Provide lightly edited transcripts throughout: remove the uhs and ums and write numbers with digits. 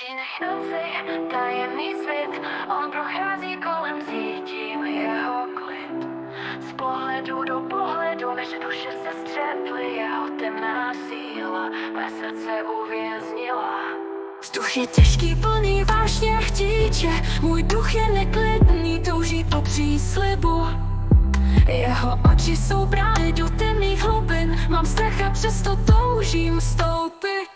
stínech noci, tajemný svět, on prochází kolem, cítím jeho klid. Z pohledu do pohledu, naše duše se střetly, jeho temná síla mé srdce uvěznila. Vzduch je těžký, plný vášně chtíče, můj duch je neklidný, touží po příslibu. Jeho oči jsou brány do temných hlubin, mám strach a přesto toužím vstoupit.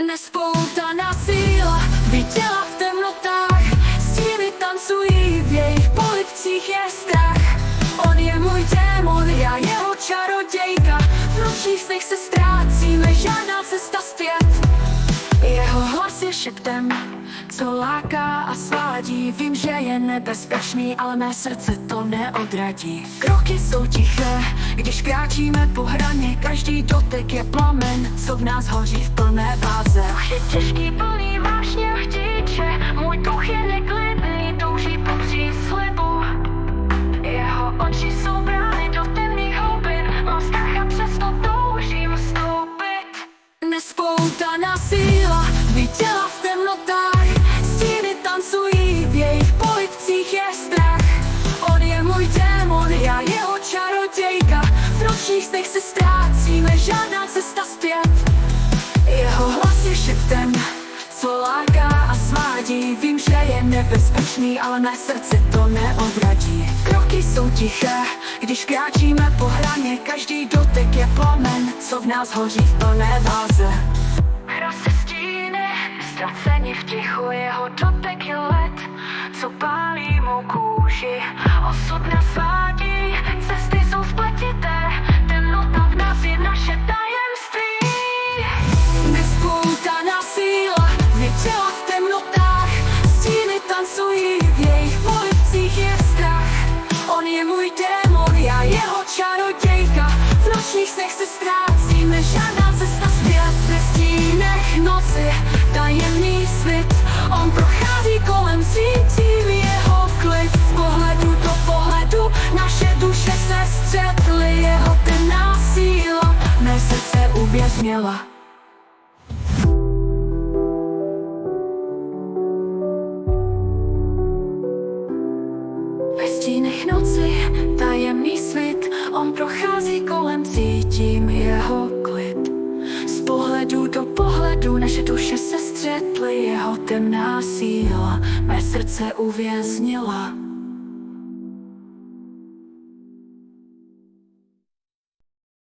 Nespoutaná síla viděla v temnotách, stíny tancují, v jejich polibcích je strach. On je můj démon, já jeho čarodějka, v nočních snech se ztrácíme, žádná cesta zpět. Jeho hlas je šeptem, co láká a svádí. Vím, že je nebezpečný, ale mé srdce to neodradí. Kroky jsou tiché, když kráčíme po hraně, každý dotek je plamen, co v nás hoří v plné váze. Duch je těžký, plný vášně chtíče, můj duch je neklidný, touží po příslibu. Jeho oči jsou brány do temných hlubin, mám strach a přesto toužím vstoupit. Nespoutaná síla viděla v temnotách, stíny tancují, v jejich polibcích je strach. On je můj démon, já jeho čarodějka, v nočních snech se ztrácíme, žádná cesta zpět. Jeho hlas je šeptem, co láká a svádí. Vím, že je nebezpečný, ale mé srdce to neodradí. Kroky jsou tiché, když kráčíme po hraně, každý dotek je plamen, co v nás hoří v plné váze. Hra se stíny, ztraceni v tichu, jeho dotek je led, co pálí mou kůži. Osud nás svádí, cesty jsou spletité, temnota v nás je naše tajemství. Nespoutaná síla viděla v temnotách, stíny tancují, v jejich polibcích je strach. On je můj démon, já jeho čarodějka, v nočních snech se ztrácíme, žádná cesta zpět. Ve stínech noci, tajemný svět, on prochází kolem, cítím jeho klid. Z pohledu do pohledu, naše duše se střetly, jeho temná síla mé srdce uvěznila. Ve stínech noci, tajemný svět, on prochází kolem, cítím jeho klid. Z pohledu do pohledu, naše duše se střetly, jeho temná síla mé srdce uvěznila.